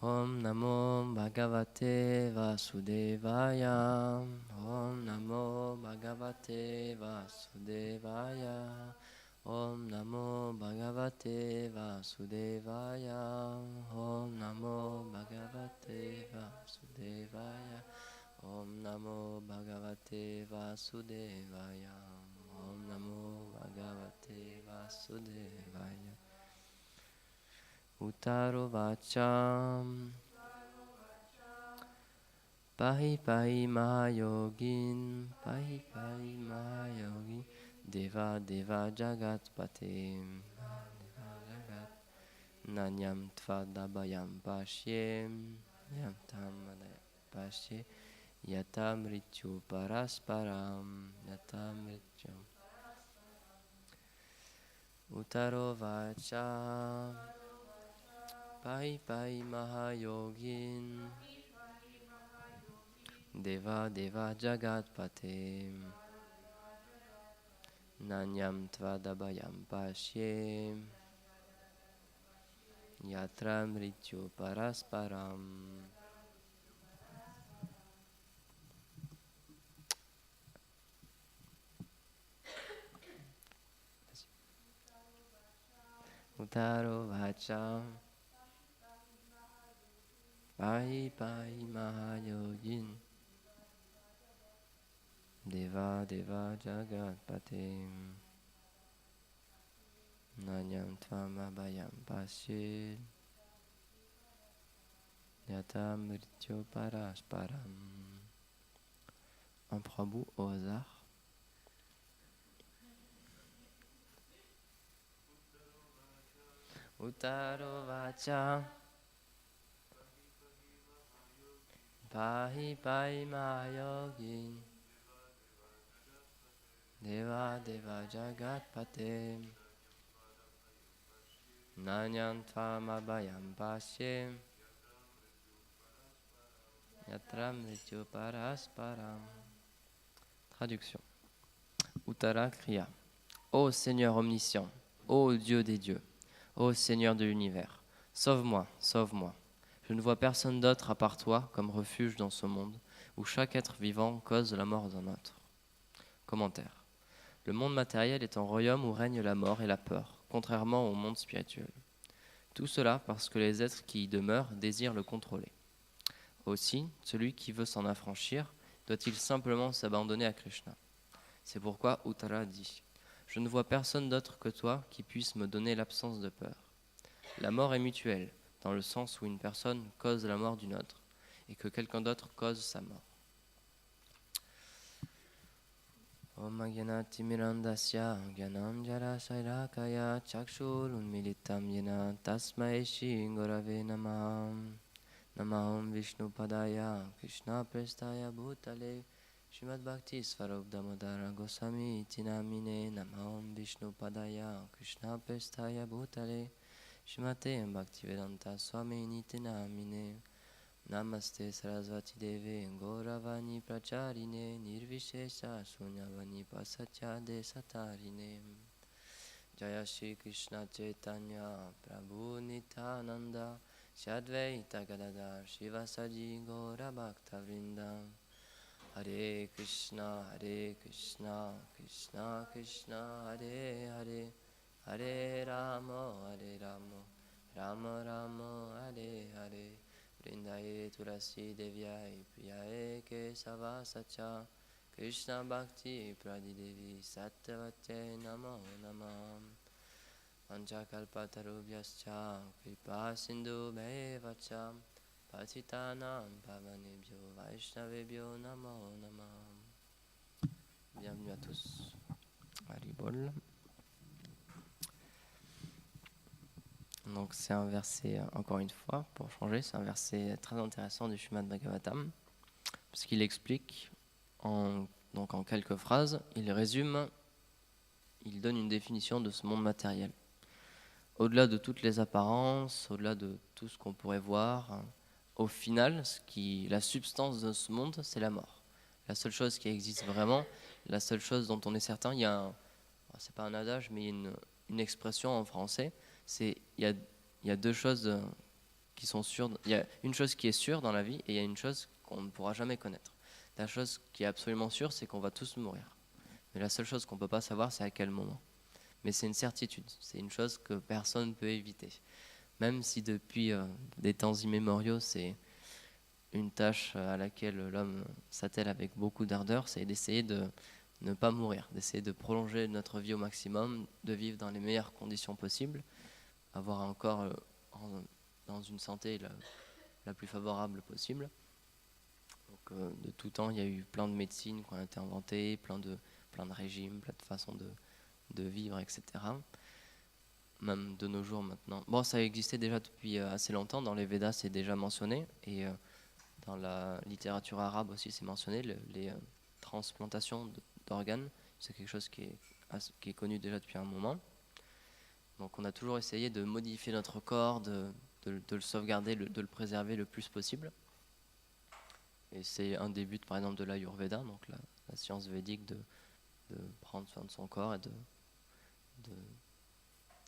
Om Namo Bhagavate Vasudevaya. Om Namo Bhagavate Vasudevaya. Om Namo Bhagavate Vasudevaya. Om Namo Bhagavate Vasudevaya. Om Namo Bhagavate Vasudevaya. Om Namo Bhagavate Vasudevaya. Uttaro Vacham Pahi Pahi Mahayogin Pahi Pahi Mahayogin Deva Deva Jagatpate Nanyam Tvadabayam Pashyem Yatam Pashe Yatam Rityu Parasparam Yatam Rityu Uttaro Vacham Pahi Pahi Mahayogin Deva Deva Jagatpate Nanyam Tvadabayam Pashyem Yatra Mrityu Parasparam. Uttaro Vacham Pahi Pahi Mahayogin Deva Deva Jagatpate Nanyam Tvadabayam Pashyem Yata Mrityu Parasparam. Un prabhu au hasard. Uttaro Vacha Pahi Pahi Mahayogin Deva Deva Jagatpate Nanyam Tvadabayam Pashyem Yatra Mrityu Parasparam. Traduction. Uttara cria: Ô Seigneur omniscient, ô Dieu des dieux, ô Seigneur de l'univers, sauve-moi, sauve-moi. Je ne vois personne d'autre à part toi comme refuge dans ce monde où chaque être vivant cause la mort d'un autre. Commentaire. Le monde matériel est un royaume où règne la mort et la peur, contrairement au monde spirituel. Tout cela parce que les êtres qui y demeurent désirent le contrôler. Aussi, celui qui veut s'en affranchir doit-il simplement s'abandonner à Krishna. C'est pourquoi Uttara dit: Je ne vois personne d'autre que toi qui puisse me donner l'absence de peur. La mort est mutuelle, dans le sens où une personne cause la mort d'une autre et que quelqu'un d'autre cause sa mort. Om Agyanati Mirandasya Gyanam Jara Sairakaya Chakshur Unmilitam Yena Tasmai Shri Gurave Namaha. Namaham Vishnu Padaya Krishna Prestaya Bhutale Srimad Bhakti Svarup Damodara Goswami Iti Namine. Namaham Vishnu Padaya Krishna Prestaya Bhutale Srimate Bhaktivedanta Swami Niti Namine. Namaste Sarasvati Deve Gauravani Pracharine Nirvishesha Sunyavani Pasatya Desatarine. Jaya Shri Krishna Chaitanya Prabhu Nityananda Shadvaita Gadadhar Shivasaji Gaura Bhakta Vrinda. Hare Krishna Krishna Krishna Hare Hare Hare Rama Rama Rama Hare Hare. Vrindaye Tulasi Devyai Priyaye Kesava Sacha Krishna Bhakti Pradidevi Satyavate Namo Namah. Panchakalpatarubhyascha Kripa Sindhu Bhevacha Patitanam Pavanebhyo Vaishnavebhyo Namo Namah. Bienvenue à tous. Haribol. Donc c'est un verset, encore une fois, pour changer, c'est un verset très intéressant du Srimad Bhagavatam, parce qu'il explique, donc en quelques phrases, il résume, il donne une définition de ce monde matériel. Au-delà de toutes les apparences, au-delà de tout ce qu'on pourrait voir, au final, la substance de ce monde, c'est la mort. La seule chose qui existe vraiment, la seule chose dont on est certain, c'est pas un adage, mais il y a une expression en français, c'est il y a deux choses qui sont sûres. Il y a une chose qui est sûre dans la vie et il y a une chose qu'on ne pourra jamais connaître. La chose qui est absolument sûre, c'est qu'on va tous mourir. Mais la seule chose qu'on ne peut pas savoir, c'est à quel moment. Mais c'est une certitude, c'est une chose que personne ne peut éviter. Même si depuis des temps immémoriaux, c'est une tâche à laquelle l'homme s'attelle avec beaucoup d'ardeur, c'est d'essayer de ne pas mourir, d'essayer de prolonger notre vie au maximum, de vivre dans les meilleures conditions possibles, avoir un corps dans une santé la plus favorable possible. Donc, de tout temps, il y a eu plein de médecines qui ont été inventées, plein de régimes, plein de façons de vivre, etc. Même de nos jours maintenant. Bon, ça existait déjà depuis assez longtemps, dans les Védas c'est déjà mentionné, et dans la littérature arabe aussi c'est mentionné, les transplantations d'organes, c'est quelque chose qui est connu déjà depuis un moment. Donc on a toujours essayé de modifier notre corps, de le sauvegarder, de le préserver le plus possible. Et c'est un des buts par exemple de l'Ayurveda, donc la science védique, de prendre soin de son corps et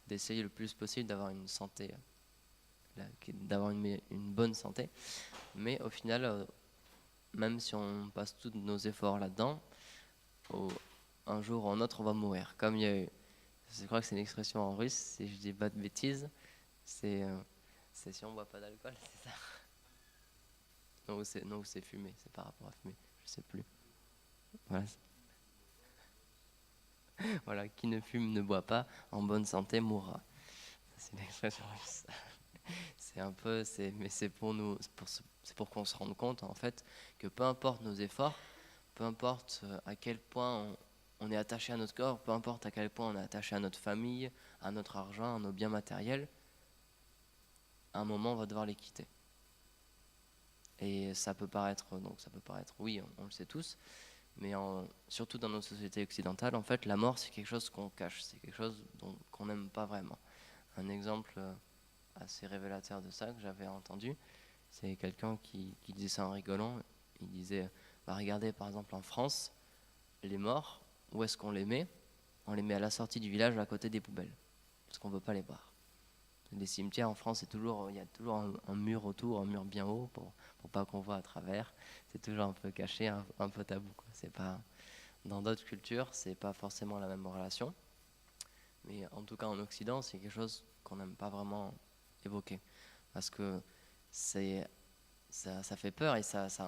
d'essayer le plus possible d'avoir une santé, d'avoir une bonne santé. Mais au final, même si on passe tous nos efforts là-dedans, un jour ou un autre on va mourir. Comme il y a eu, je crois que c'est une expression en russe, si je dis pas de bêtises, c'est si on boit pas d'alcool, c'est ça. Non, c'est fumer, c'est par rapport à fumer, je sais plus. Voilà. Voilà, qui ne fume ne boit pas, en bonne santé mourra. C'est une expression russe. C'est un peu, mais c'est pour nous, c'est pour qu'on se rende compte en fait que peu importe nos efforts, peu importe à quel point on est attaché à notre corps, peu importe à quel point on est attaché à notre famille, à notre argent, à nos biens matériels, à un moment on va devoir les quitter. Et ça peut paraître, oui, on le sait tous, mais surtout dans nos sociétés occidentales, en fait, la mort c'est quelque chose qu'on cache, c'est quelque chose qu'on n'aime pas vraiment. Un exemple assez révélateur de ça que j'avais entendu, c'est quelqu'un qui disait ça en rigolant. Il disait, bah regardez par exemple en France, les morts, où est-ce qu'on les met? On les met à la sortie du village à côté des poubelles, parce qu'on ne veut pas les voir. Les cimetières en France, il y a toujours un mur autour, un mur bien haut pour pas qu'on voit à travers. C'est toujours un peu caché, un peu tabou, quoi. C'est pas, dans d'autres cultures, c'est pas forcément la même relation. Mais en tout cas en Occident, c'est quelque chose qu'on n'aime pas vraiment évoquer. Parce que ça fait peur et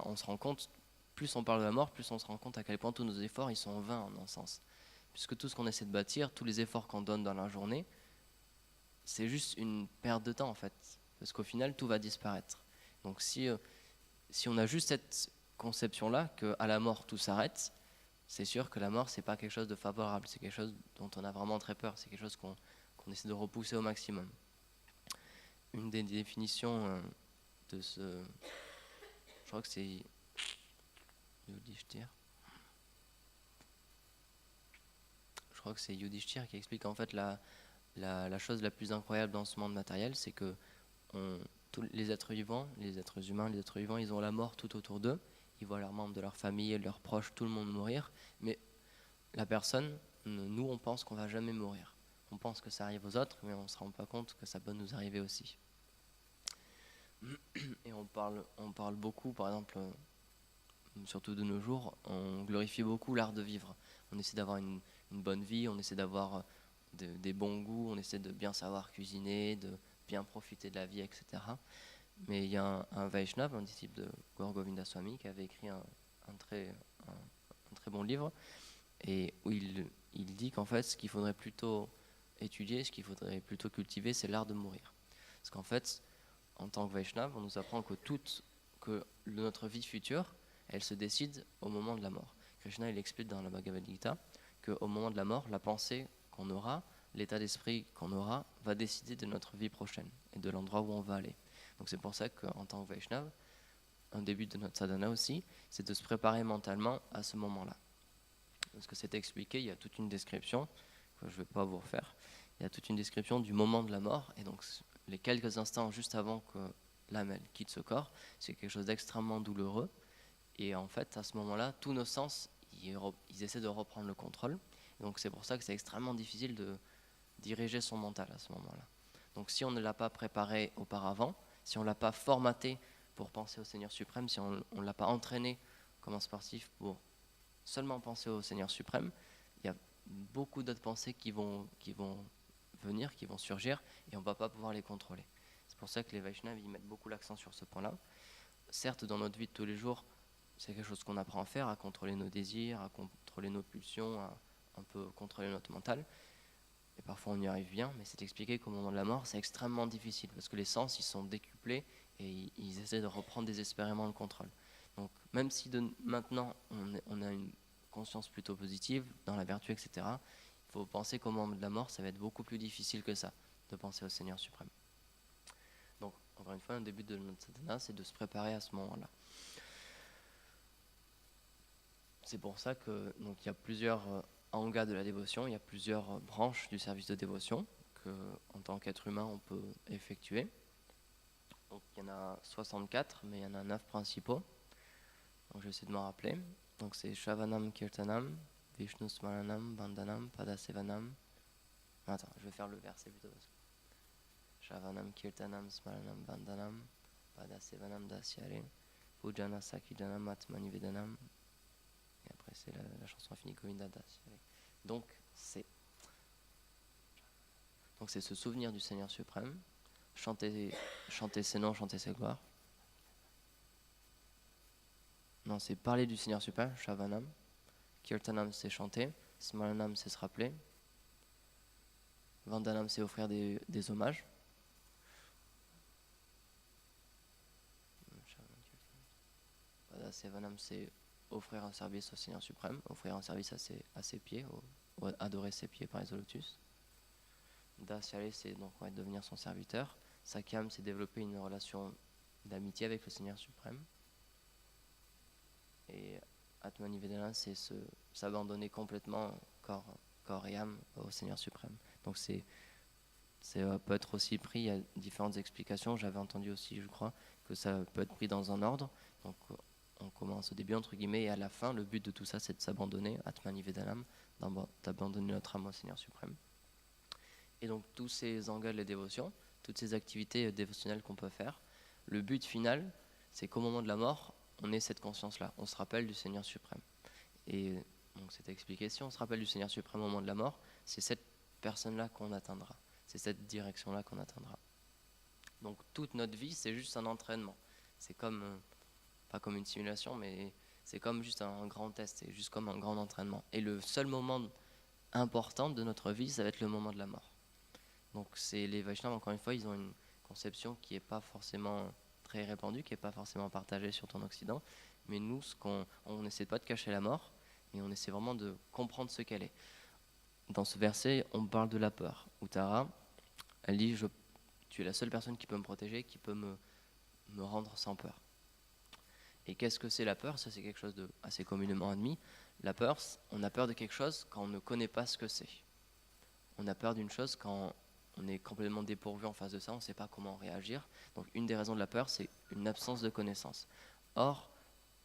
on se rend compte, plus on parle de la mort, plus on se rend compte à quel point tous nos efforts ils sont vains en un sens. Puisque tout ce qu'on essaie de bâtir, tous les efforts qu'on donne dans la journée, c'est juste une perte de temps en fait. Parce qu'au final, tout va disparaître. Donc si on a juste cette conception-là, qu'à la mort tout s'arrête, c'est sûr que la mort, c'est pas quelque chose de favorable, c'est quelque chose dont on a vraiment très peur, c'est quelque chose qu'on essaie de repousser au maximum. Une des définitions de ce... Je crois que c'est Yudhishthir. Je crois que c'est Yudhishthir qui explique en fait la chose la plus incroyable dans ce monde matériel, c'est que tous les êtres vivants, les êtres humains, les êtres vivants, ils ont la mort tout autour d'eux. Ils voient leurs membres de leur famille, leurs proches, tout le monde mourir. Mais la personne, nous, on pense qu'on va jamais mourir. On pense que ça arrive aux autres, mais on ne se rend pas compte que ça peut nous arriver aussi. Et on parle beaucoup, par exemple, surtout de nos jours, on glorifie beaucoup l'art de vivre. On essaie d'avoir une bonne vie, on essaie d'avoir des bons goûts, on essaie de bien savoir cuisiner, de bien profiter de la vie, etc. Mais il y a un Vaishnav, un disciple de Gaur Govinda Swami, qui avait écrit un très bon livre, et où il dit qu'en fait, ce qu'il faudrait plutôt étudier, ce qu'il faudrait plutôt cultiver, c'est l'art de mourir. Parce qu'en fait, en tant que Vaishnav, on nous apprend que notre vie future, elle se décide au moment de la mort. Krishna, il explique dans la Bhagavad Gita qu'au moment de la mort, la pensée qu'on aura, l'état d'esprit qu'on aura, va décider de notre vie prochaine et de l'endroit où on va aller. Donc c'est pour ça qu'en tant que Vaishnav, un début de notre sadhana aussi, c'est de se préparer mentalement à ce moment-là. Parce que c'est expliqué, il y a toute une description, que je ne vais pas vous refaire, il y a toute une description du moment de la mort, et donc les quelques instants juste avant que l'âme quitte ce corps, c'est quelque chose d'extrêmement douloureux, et en fait à ce moment-là, tous nos sens, ils essaient de reprendre le contrôle, et donc c'est pour ça que c'est extrêmement difficile de diriger son mental à ce moment-là. Donc si on ne l'a pas préparé auparavant, si on ne l'a pas formaté pour penser au Seigneur suprême, si on ne l'a pas entraîné comme un sportif pour seulement penser au Seigneur suprême, il y a beaucoup d'autres pensées qui vont venir, qui vont surgir, et on ne va pas pouvoir les contrôler. C'est pour ça que les Vaishnavas ils mettent beaucoup l'accent sur ce point-là. Certes, dans notre vie de tous les jours, c'est quelque chose qu'on apprend à faire, à contrôler nos désirs, à contrôler nos pulsions, à un peu contrôler notre mental. Et parfois on y arrive bien, mais c'est expliqué qu'au moment de la mort, c'est extrêmement difficile parce que les sens ils sont décuplés et ils essaient de reprendre désespérément le contrôle. Donc même si maintenant on a une conscience plutôt positive dans la vertu, etc., il faut penser qu'au moment de la mort, ça va être beaucoup plus difficile que ça, de penser au Seigneur suprême. Donc encore une fois, un début de notre sadhana, c'est de se préparer à ce moment-là. C'est pour ça que donc, il y a plusieurs angas de la dévotion, il y a plusieurs branches du service de dévotion qu'en tant qu'être humain on peut effectuer. Donc il y en a 64, mais il y en a 9 principaux. Donc je vais essayer de m'en rappeler. Donc c'est Shravanam Kirtanam, Vishnu Smaranam, Bandhanam, Padasevanam. Attends, je vais faire le verset plutôt. Shravanam Kirtanam, Smaranam, Bandhanam, Padasevanam Dasyare, Pujana Sakidanam, Atmanivedanam. Et après, c'est la chanson infinie Govinda Das. Donc, c'est se souvenir du Seigneur suprême, chanter ses noms, chanter ses gloires. Non, c'est parler du Seigneur suprême, Shravanam. Kirtanam, c'est chanter. Smaranam, c'est se rappeler. Vandanam, c'est offrir des hommages. Padasevanam, c'est offrir un service au Seigneur suprême, offrir un service à ses pieds, ou adorer ses pieds par les lotus. Dasyale, c'est donc devenir son serviteur. Sakyam, c'est développer une relation d'amitié avec le Seigneur suprême. Et Atmanivedana, c'est s'abandonner complètement corps et âme au Seigneur suprême. Donc c'est peut être aussi pris, il y a différentes explications. J'avais entendu aussi, je crois, que ça peut être pris dans un ordre. Donc on commence au début entre guillemets et à la fin, le but de tout ça c'est de s'abandonner, Atmanivedanam, d'abandonner notre âme au Seigneur suprême. Et donc tous ces angles de dévotion, toutes ces activités dévotionnelles qu'on peut faire, le but final c'est qu'au moment de la mort, on ait cette conscience-là, on se rappelle du Seigneur suprême. Et donc c'était expliqué, si on se rappelle du Seigneur suprême au moment de la mort, c'est cette personne-là qu'on atteindra, c'est cette direction-là qu'on atteindra. Donc toute notre vie c'est juste un entraînement, c'est comme... pas comme une simulation, mais c'est comme juste un grand test, c'est juste comme un grand entraînement. Et le seul moment important de notre vie, ça va être le moment de la mort. Donc les Vaishnavas, encore une fois, ils ont une conception qui n'est pas forcément très répandue, qui n'est pas forcément partagée surtout en Occident, mais nous, on n'essaie pas de cacher la mort, mais on essaie vraiment de comprendre ce qu'elle est. Dans ce verset, on parle de la peur. Uttara, elle dit, tu es la seule personne qui peut me protéger, qui peut me rendre sans peur. Et qu'est-ce que c'est la peur? Ça, c'est quelque chose d'assez communément admis. La peur, on a peur de quelque chose quand on ne connaît pas ce que c'est. On a peur d'une chose quand on est complètement dépourvu en face de ça, on ne sait pas comment réagir. Donc une des raisons de la peur, c'est une absence de connaissance. Or,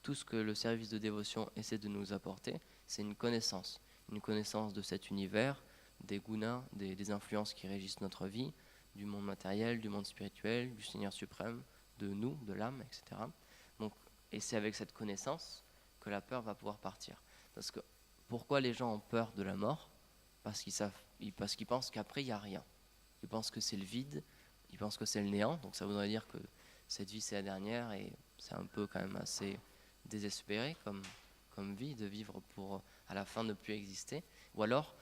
tout ce que le service de dévotion essaie de nous apporter, c'est une connaissance de cet univers, des gunas, des influences qui régissent notre vie, du monde matériel, du monde spirituel, du Seigneur suprême, de nous, de l'âme, etc. Donc, et c'est avec cette connaissance que la peur va pouvoir partir. Parce que pourquoi les gens ont peur de la mort? Parce qu'ils pensent qu'après il n'y a rien. Ils pensent que c'est le vide, ils pensent que c'est le néant. Donc ça voudrait dire que cette vie c'est la dernière et c'est un peu quand même assez désespéré comme vie de vivre pour à la fin ne plus exister. Ou alors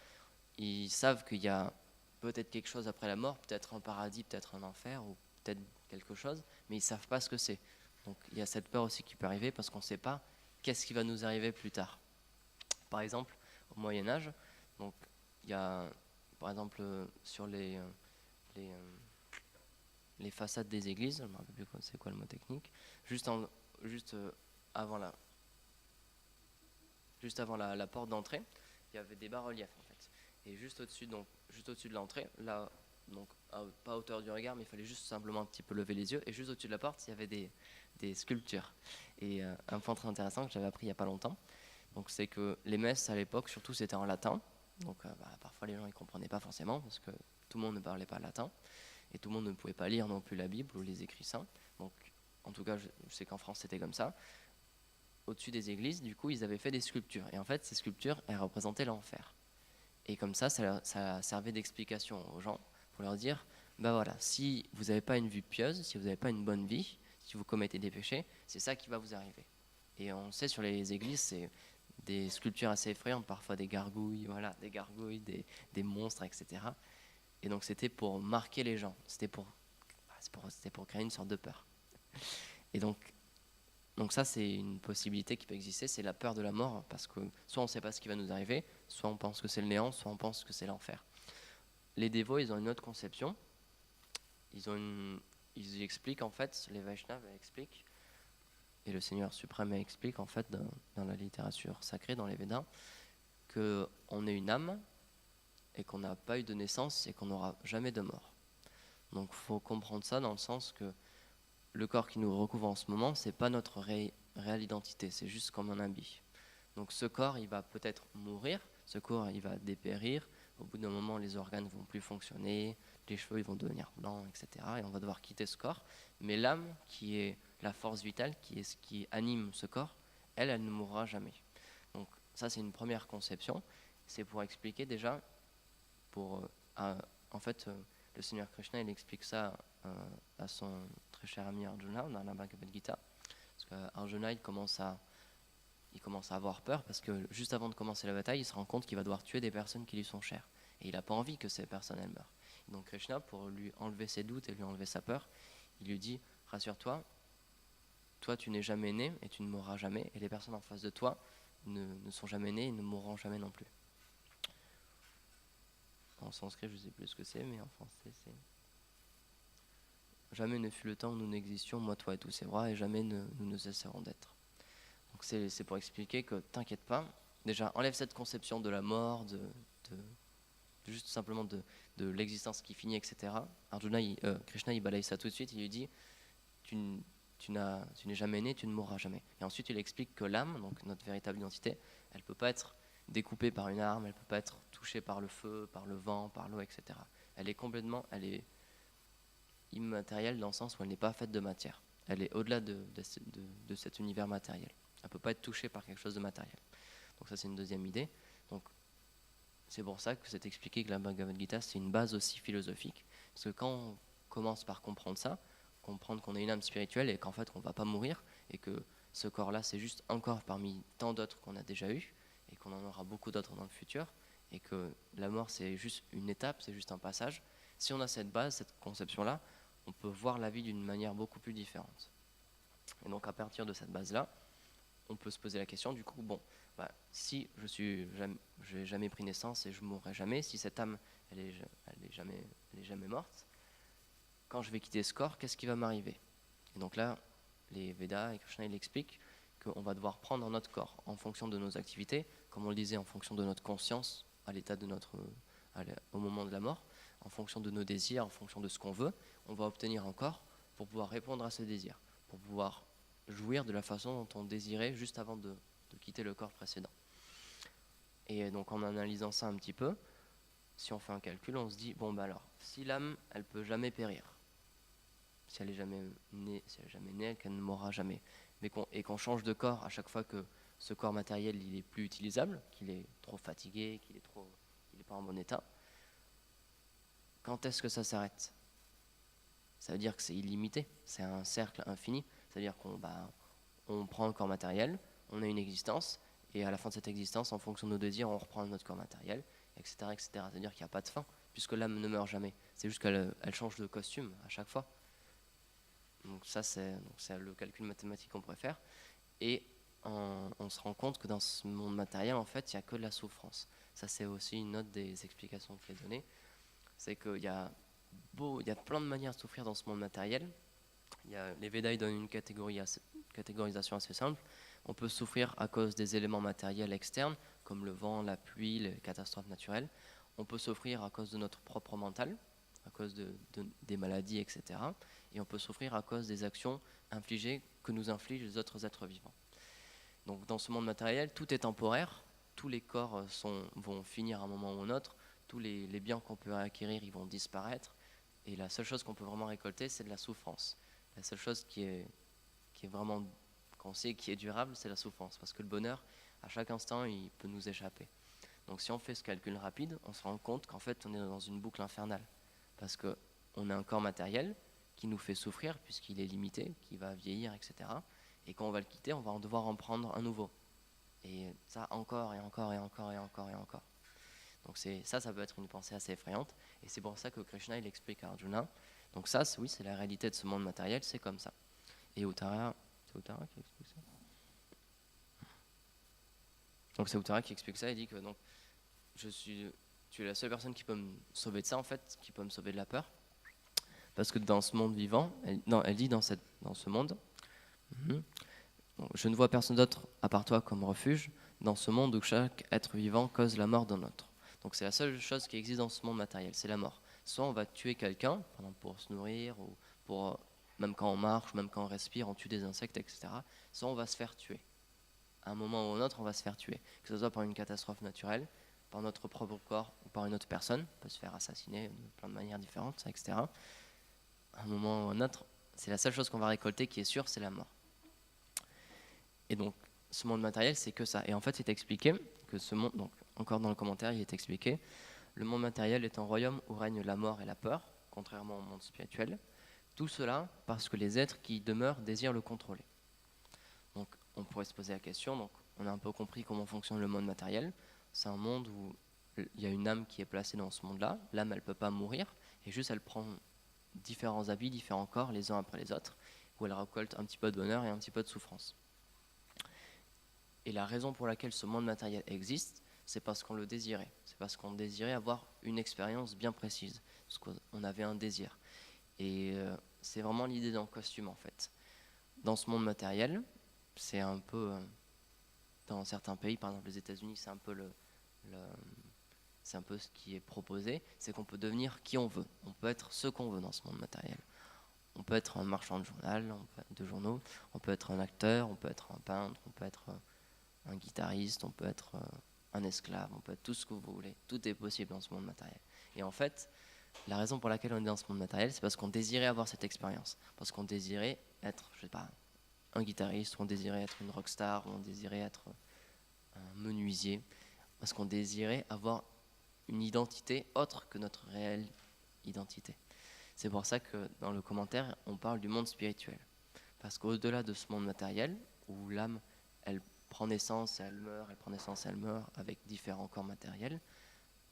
ils savent qu'il y a peut-être quelque chose après la mort, peut-être un paradis, peut-être un enfer ou peut-être quelque chose, mais ils ne savent pas ce que c'est. Donc il y a cette peur aussi qui peut arriver parce qu'on ne sait pas qu'est-ce qui va nous arriver plus tard. Par exemple, au Moyen-Âge, donc il y a par exemple sur les façades des églises, je ne me rappelle plus c'est quoi le mot technique, juste avant la porte d'entrée, il y avait des bas-reliefs en fait. Et juste au-dessus de l'entrée, là, donc pas à hauteur du regard, mais il fallait juste simplement un petit peu lever les yeux. Et juste au-dessus de la porte, il y avait des sculptures. Et un point très intéressant que j'avais appris il n'y a pas longtemps, donc c'est que les messes à l'époque, surtout c'était en latin. Donc parfois les gens ne comprenaient pas forcément parce que tout le monde ne parlait pas latin. et tout le monde ne pouvait pas lire non plus la Bible ou les écrits saints. Donc, en tout cas, je sais qu'en France, c'était comme ça. Au-dessus des églises, du coup, ils avaient fait des sculptures. Et en fait, ces sculptures, elles représentaient l'enfer. Et comme ça servait d'explication aux gens pour leur dire, bah voilà, si vous n'avez pas une vie pieuse, si vous n'avez pas une bonne vie, si vous commettez des péchés, c'est ça qui va vous arriver. Et on sait sur les églises, c'est des sculptures assez effrayantes, parfois des gargouilles, voilà, des monstres, etc. Et donc c'était pour marquer les gens, c'était pour créer une sorte de peur. Et donc ça, c'est une possibilité qui peut exister, c'est la peur de la mort, parce que soit on ne sait pas ce qui va nous arriver, soit on pense que c'est le néant, soit on pense que c'est l'enfer. Les dévots, ils ont une autre conception. Ils expliquent en fait, les Vaishnavas expliquent, et le Seigneur suprême explique en fait dans la littérature sacrée, dans les Védas, qu'on est une âme et qu'on n'a pas eu de naissance et qu'on n'aura jamais de mort. Donc il faut comprendre ça dans le sens que le corps qui nous recouvre en ce moment, c'est pas notre réelle identité, c'est juste comme un habit. Donc ce corps, il va peut-être mourir, ce corps, il va dépérir, au bout d'un moment, les organes vont plus fonctionner, les cheveux ils vont devenir blancs, etc. Et on va devoir quitter ce corps. Mais l'âme, qui est la force vitale, qui est ce qui anime ce corps, elle ne mourra jamais. Donc ça, c'est une première conception. C'est pour expliquer déjà, en fait, le Seigneur Krishna, il explique ça à son très cher ami Arjuna dans la Bhagavad Gita. Parce qu'Arjuna, il commence à avoir peur parce que juste avant de commencer la bataille, il se rend compte qu'il va devoir tuer des personnes qui lui sont chères. Et il n'a pas envie que ces personnes elles meurent. Et donc Krishna, pour lui enlever ses doutes et lui enlever sa peur, il lui dit, rassure-toi, toi tu n'es jamais né et tu ne mourras jamais, et les personnes en face de toi ne sont jamais nées et ne mourront jamais non plus. En sanskrit, je ne sais plus ce que c'est, mais en français c'est... Jamais ne fut le temps où nous n'existions, moi, toi et tous ces bras, et jamais nous ne cesserons d'être. Donc c'est pour expliquer que t'inquiète pas, déjà enlève cette conception de la mort, juste simplement de l'existence qui finit, etc. Krishna il balaye ça tout de suite, il lui dit tu n'es jamais né, tu ne mourras jamais. Et ensuite il explique que l'âme, donc notre véritable identité, elle ne peut pas être découpée par une arme, elle ne peut pas être touchée par le feu, par le vent, par l'eau, etc. Elle est immatérielle dans le sens où elle n'est pas faite de matière. Elle est au-delà de cet univers matériel. Elle ne peut pas être touchée par quelque chose de matériel. Donc ça, c'est une deuxième idée. Donc c'est pour ça que c'est expliqué que la Bhagavad Gita, c'est une base aussi philosophique. Parce que quand on commence par comprendre ça, comprendre qu'on est une âme spirituelle et qu'en fait, on ne va pas mourir, et que ce corps-là, c'est juste un corps parmi tant d'autres qu'on a déjà eu, et qu'on en aura beaucoup d'autres dans le futur, et que la mort, c'est juste une étape, c'est juste un passage. Si on a cette base, cette conception-là, on peut voir la vie d'une manière beaucoup plus différente. Et donc à partir de cette base-là, on peut se poser la question, du coup, bon, si j'ai jamais pris naissance et je mourrai jamais, si cette âme, elle est jamais morte, quand je vais quitter ce corps, qu'est-ce qui va m'arriver? Et donc là, les Védas et Krishna, il explique qu'on va devoir prendre notre corps en fonction de nos activités, comme on le disait, en fonction de notre conscience, à l'état de au moment de la mort, en fonction de nos désirs, en fonction de ce qu'on veut, on va obtenir un corps pour pouvoir répondre à ce désir, pour pouvoir jouir de la façon dont on désirait juste avant de quitter le corps précédent. Et donc en analysant ça un petit peu, si on fait un calcul, on se dit, bon alors, si l'âme, elle peut jamais périr, si elle est jamais née, qu'elle ne mourra jamais, et qu'on change de corps à chaque fois que ce corps matériel il est plus utilisable, qu'il est trop fatigué, qu'il est pas en bon état, quand est-ce que ça s'arrête? Ça veut dire que c'est illimité, c'est un cercle infini. C'est-à-dire qu'on prend un corps matériel, on a une existence, et à la fin de cette existence, en fonction de nos désirs, on reprend notre corps matériel, etc. etc. C'est-à-dire qu'il n'y a pas de fin, puisque l'âme ne meurt jamais. C'est juste qu'elle change de costume à chaque fois. Donc ça, c'est le calcul mathématique qu'on pourrait faire. Et on se rend compte que dans ce monde matériel, en fait, il n'y a que de la souffrance. Ça, c'est aussi une autre des explications qui est donnée. C'est qu'il y a plein de manières de souffrir dans ce monde matériel. Les Védas donnent une catégorisation assez simple. On peut souffrir à cause des éléments matériels externes, comme le vent, la pluie, les catastrophes naturelles. On peut souffrir à cause de notre propre mental, à cause des maladies, etc. Et on peut souffrir à cause des actions que nous infligent les autres êtres vivants. Donc dans ce monde matériel, tout est temporaire. Tous les corps vont finir à un moment ou un autre. Tous les biens qu'on peut acquérir, ils vont disparaître. Et la seule chose qu'on peut vraiment récolter, c'est de la souffrance. La seule chose qui est vraiment, qu'on sait qui est durable, c'est la souffrance. Parce que le bonheur, à chaque instant, il peut nous échapper. Donc si on fait ce calcul rapide, on se rend compte qu'en fait, on est dans une boucle infernale. Parce qu'on a un corps matériel qui nous fait souffrir, puisqu'il est limité, qui va vieillir, etc. Et quand on va le quitter, on va devoir en prendre un nouveau. Et ça, encore, et encore, et encore, et encore, et encore. Donc ça peut être une pensée assez effrayante. Et c'est pour ça que Krishna, il explique à Arjuna. Donc ça, oui, c'est la réalité de ce monde matériel, c'est comme ça. Et Uttara, c'est Uttara qui explique ça. Donc c'est Uttara qui explique ça, il dit que donc, tu es la seule personne qui peut me sauver de ça, en fait, qui peut me sauver de la peur. Parce que dans ce monde vivant, elle dit dans ce monde, je ne vois personne d'autre à part toi comme refuge, dans ce monde où chaque être vivant cause la mort d'un autre. Donc c'est la seule chose qui existe dans ce monde matériel, c'est la mort. Soit on va tuer quelqu'un pour se nourrir, ou pour, même quand on marche, même quand on respire, on tue des insectes, etc. Soit on va se faire tuer. À un moment ou un autre, on va se faire tuer. Que ce soit par une catastrophe naturelle, par notre propre corps ou par une autre personne. On peut se faire assassiner de plein de manières différentes, etc. À un moment ou un autre, c'est la seule chose qu'on va récolter qui est sûre, c'est la mort. Et donc, ce monde matériel, c'est que ça. Et en fait, il est expliqué que ce monde, donc encore dans le commentaire, il est expliqué, le monde matériel est un royaume où règne la mort et la peur, contrairement au monde spirituel. Tout cela parce que les êtres qui y demeurent désirent le contrôler. Donc, on pourrait se poser la question, donc on a un peu compris comment fonctionne le monde matériel. C'est un monde où il y a une âme qui est placée dans ce monde-là. L'âme, elle ne peut pas mourir, et juste elle prend différents habits, différents corps, les uns après les autres, où elle récolte un petit peu de bonheur et un petit peu de souffrance. Et la raison pour laquelle ce monde matériel existe, c'est parce qu'on le désirait. C'est parce qu'on désirait avoir une expérience bien précise. Parce qu'on avait un désir. Et c'est vraiment l'idée d'un costume, en fait. Dans ce monde matériel, c'est un peu... dans certains pays, par exemple les États-Unis, c'est un peu c'est un peu ce qui est proposé, c'est qu'on peut devenir qui on veut. On peut être ce qu'on veut dans ce monde matériel. On peut être un marchand de journaux, on peut être un acteur, on peut être un peintre, on peut être un guitariste, on peut être un esclave, on peut être tout ce que vous voulez. Tout est possible dans ce monde matériel. Et en fait, la raison pour laquelle on est dans ce monde matériel, c'est parce qu'on désirait avoir cette expérience. Parce qu'on désirait être, je sais pas, un guitariste, ou on désirait être une rockstar, ou on désirait être un menuisier. Parce qu'on désirait avoir une identité autre que notre réelle identité. C'est pour ça que dans le commentaire, on parle du monde spirituel. Parce qu'au-delà de ce monde matériel, où l'âme, elle prend naissance et elle meurt, elle prend naissance et elle meurt avec différents corps matériels,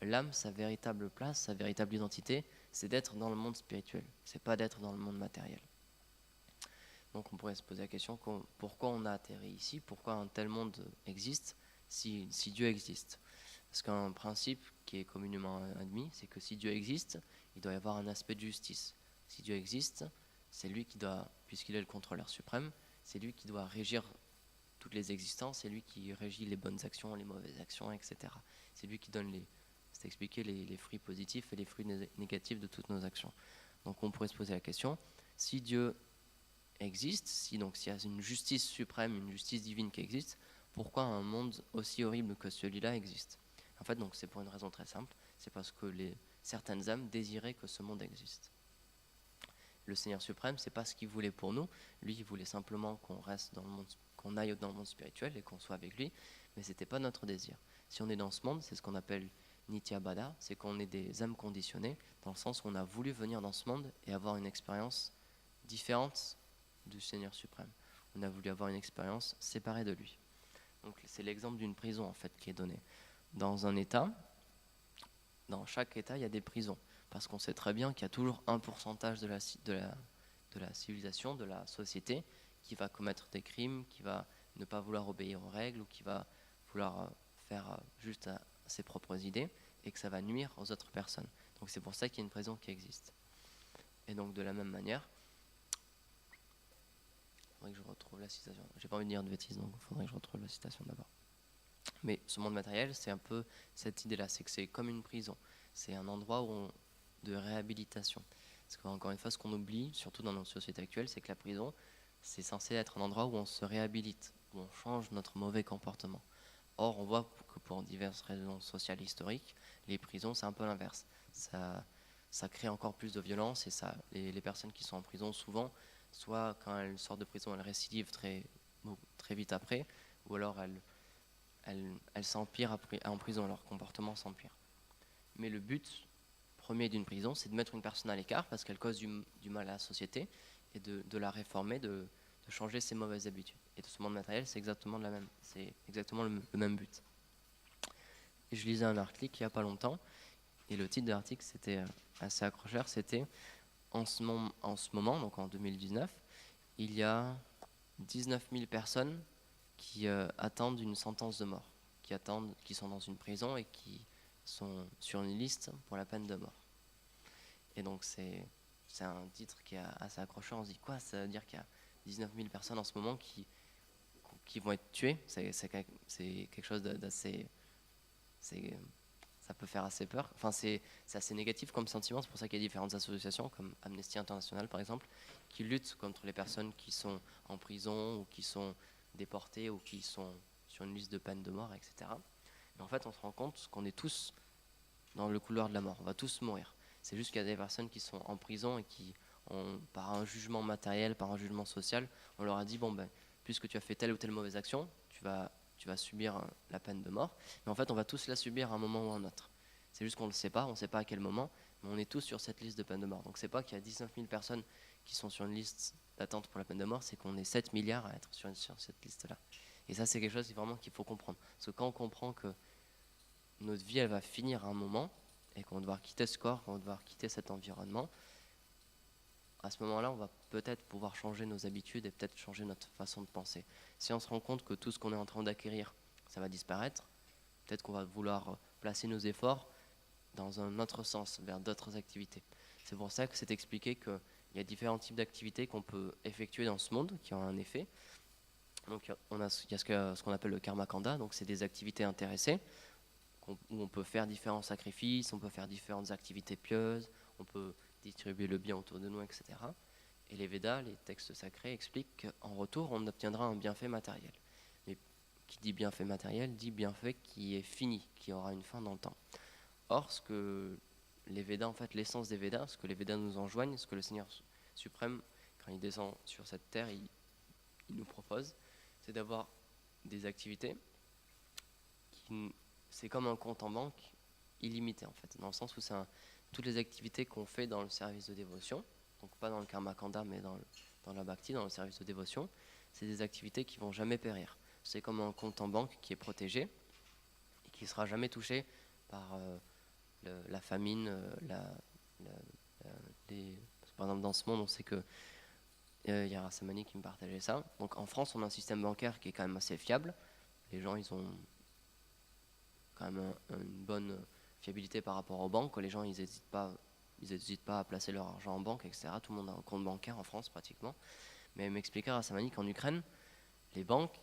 l'âme, sa véritable place, sa véritable identité, c'est d'être dans le monde spirituel. C'est pas d'être dans le monde matériel. Donc on pourrait se poser la question, pourquoi on a atterri ici, pourquoi un tel monde existe si Dieu existe. Parce qu'un principe qui est communément admis, c'est que si Dieu existe, il doit y avoir un aspect de justice. Si Dieu existe, c'est lui qui doit, puisqu'il est le contrôleur suprême, c'est lui qui doit régir toutes les existences, c'est lui qui régit les bonnes actions, les mauvaises actions, etc. C'est lui qui donne c'est expliqué les fruits positifs et les fruits négatifs de toutes nos actions. Donc on pourrait se poser la question, si Dieu existe, s'il y a une justice suprême, une justice divine qui existe, pourquoi un monde aussi horrible que celui-là existe? En fait, donc, c'est pour une raison très simple, c'est parce que certaines âmes désiraient que ce monde existe. Le Seigneur suprême, c'est pas ce qu'il voulait pour nous. Lui, il voulait simplement qu'on reste dans le monde, qu'on aille dans le monde spirituel et qu'on soit avec lui, mais c'était pas notre désir. Si on est dans ce monde, c'est ce qu'on appelle Nityabada, c'est qu'on est des âmes conditionnées, dans le sens où on a voulu venir dans ce monde et avoir une expérience différente du Seigneur suprême. On a voulu avoir une expérience séparée de lui. Donc c'est l'exemple d'une prison en fait qui est donné. Dans un État, dans chaque État, il y a des prisons. Parce qu'on sait très bien qu'il y a toujours un pourcentage de la civilisation, de la société, qui va commettre des crimes, qui va ne pas vouloir obéir aux règles, ou qui va vouloir faire juste à ses propres idées, et que ça va nuire aux autres personnes. Donc c'est pour ça qu'il y a une prison qui existe. Et donc de la même manière, il faudrait que je retrouve la citation. J'ai pas envie de dire de bêtises, donc il faudrait que je retrouve la citation d'abord. Mais ce monde matériel, c'est un peu cette idée-là, c'est que c'est comme une prison. C'est un endroit de réhabilitation. Parce qu'encore une fois, ce qu'on oublie, surtout dans notre société actuelle, c'est que la prison, c'est censé être un endroit où on se réhabilite, où on change notre mauvais comportement. Or, on voit que pour diverses raisons sociales historiques, les prisons, c'est un peu l'inverse. ça crée encore plus de violence et les personnes qui sont en prison souvent, soit quand elles sortent de prison, elles récidivent très vite après, ou alors elles s'empirent en prison, leur comportement s'empire. Mais le but premier d'une prison, c'est de mettre une personne à l'écart parce qu'elle cause du mal à la société et de la réformer, de changer ses mauvaises habitudes. Et de ce monde matériel, c'est exactement le même but. Et je lisais un article il n'y a pas longtemps, et le titre de l'article, c'était assez accrocheur, c'était en ce moment, donc en 2019, il y a 19 000 personnes qui attendent une sentence de mort, qui sont dans une prison et qui sont sur une liste pour la peine de mort. Et donc c'est un titre qui est assez accrocheur. On se dit quoi? Ça veut dire qu'il y a 19 000 personnes en ce moment qui vont être tuées. C'est quelque chose d'assez... Ça peut faire assez peur. Enfin, c'est assez négatif comme sentiment. C'est pour ça qu'il y a différentes associations, comme Amnesty International par exemple, qui luttent contre les personnes qui sont en prison ou qui sont déportées ou qui sont sur une liste de peine de mort, etc. Et en fait, on se rend compte qu'on est tous dans le couloir de la mort. On va tous mourir. C'est juste qu'il y a des personnes qui sont en prison et qui, par un jugement matériel, par un jugement social, on leur a dit, bon ben, puisque tu as fait telle ou telle mauvaise action, tu vas subir la peine de mort. Mais en fait, on va tous la subir à un moment ou à un autre. C'est juste qu'on ne le sait pas, on ne sait pas à quel moment, mais on est tous sur cette liste de peine de mort. Donc c'est pas qu'il y a 19 000 personnes qui sont sur une liste d'attente pour la peine de mort, c'est qu'on est 7 milliards à être sur cette liste-là. Et ça, c'est quelque chose vraiment qu'il faut comprendre. Parce que quand on comprend que notre vie, elle va finir à un moment, et qu'on va devoir quitter ce corps, qu'on va devoir quitter cet environnement, à ce moment-là, on va peut-être pouvoir changer nos habitudes et peut-être changer notre façon de penser. Si on se rend compte que tout ce qu'on est en train d'acquérir, ça va disparaître, peut-être qu'on va vouloir placer nos efforts dans un autre sens, vers d'autres activités. C'est pour ça que c'est expliqué qu'il y a différents types d'activités qu'on peut effectuer dans ce monde qui ont un effet. Donc il y a ce qu'on appelle le karma kanda, donc c'est des activités intéressées, où on peut faire différents sacrifices, on peut faire différentes activités pieuses, on peut distribuer le bien autour de nous, etc. Et les Védas, les textes sacrés, expliquent qu'en retour, on obtiendra un bienfait matériel. Mais qui dit bienfait matériel, dit bienfait qui est fini, qui aura une fin dans le temps. Or, ce que les Védas, en fait, l'essence des Védas, ce que les Védas nous enjoignent, ce que le Seigneur suprême, quand il descend sur cette terre, il nous propose, c'est d'avoir des activités c'est comme un compte en banque illimité en fait, dans le sens où c'est toutes les activités qu'on fait dans le service de dévotion, donc pas dans le karma kanda mais dans la bhakti, dans le service de dévotion, c'est des activités qui vont jamais périr. C'est comme un compte en banque qui est protégé et qui sera jamais touché par la famine, par exemple dans ce monde on sait que il y a Rassamani qui me partageait ça. Donc en France on a un système bancaire qui est quand même assez fiable. Les gens ils ont quand même une bonne fiabilité par rapport aux banques. Les gens ils n'hésitent pas à placer leur argent en banque, etc. Tout le monde a un compte bancaire en France pratiquement. Mais elle m'expliquait à Samani qu'en Ukraine, les banques,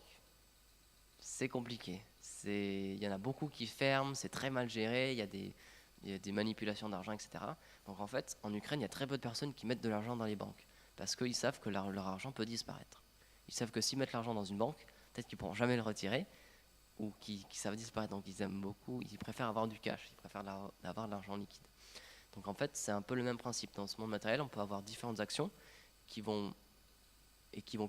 c'est compliqué. Il y en a beaucoup qui ferment, c'est très mal géré, il y a des manipulations d'argent, etc. Donc en fait, en Ukraine, il y a très peu de personnes qui mettent de l'argent dans les banques parce qu'ils savent que leur argent peut disparaître. Ils savent que s'ils mettent l'argent dans une banque, peut-être qu'ils ne pourront jamais le retirer ou qui savent disparaître. Donc ils aiment beaucoup, ils préfèrent avoir du cash, ils préfèrent avoir de l'argent liquide. Donc en fait, c'est un peu le même principe. Dans ce monde matériel, on peut avoir différentes actions qui vont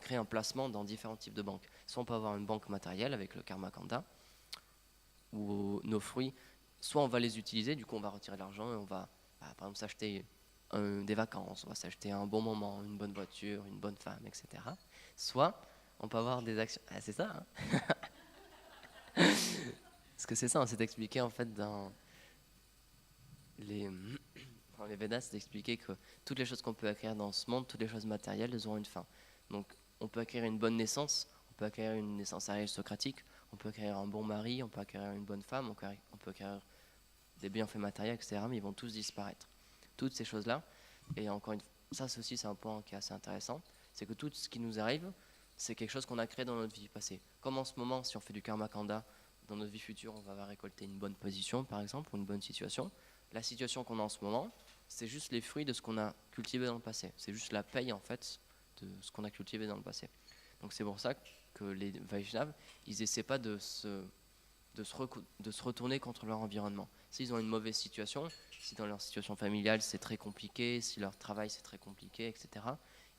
créer un placement dans différents types de banques. Soit on peut avoir une banque matérielle avec le karma kanda, où nos fruits, soit on va les utiliser, du coup on va retirer de l'argent et on va, par exemple, s'acheter des vacances, on va s'acheter un bon moment, une bonne voiture, une bonne femme, etc. Soit on peut avoir des actions... Ah, c'est ça, hein. Parce que c'est ça, c'est expliqué en fait dans les Védas, c'est expliqué que toutes les choses qu'on peut acquérir dans ce monde, toutes les choses matérielles, elles auront une fin. Donc on peut acquérir une bonne naissance, on peut acquérir une naissance aristocratique, on peut acquérir un bon mari, on peut acquérir une bonne femme, on peut acquérir des bienfaits matériels, etc. Mais ils vont tous disparaître. Toutes ces choses-là, et encore une fois, ça aussi c'est un point qui est assez intéressant, c'est que tout ce qui nous arrive, c'est quelque chose qu'on a créé dans notre vie passée. Comme en ce moment, si on fait du karma kanda, dans notre vie future, on va récolter une bonne position, par exemple, ou une bonne situation. La situation qu'on a en ce moment, c'est juste les fruits de ce qu'on a cultivé dans le passé. C'est juste la paye, en fait, de ce qu'on a cultivé dans le passé. Donc c'est pour ça que les Vaishnavas, ils essaient pas de de se retourner contre leur environnement. S'ils ont une mauvaise situation, si dans leur situation familiale c'est très compliqué, si leur travail c'est très compliqué, etc.,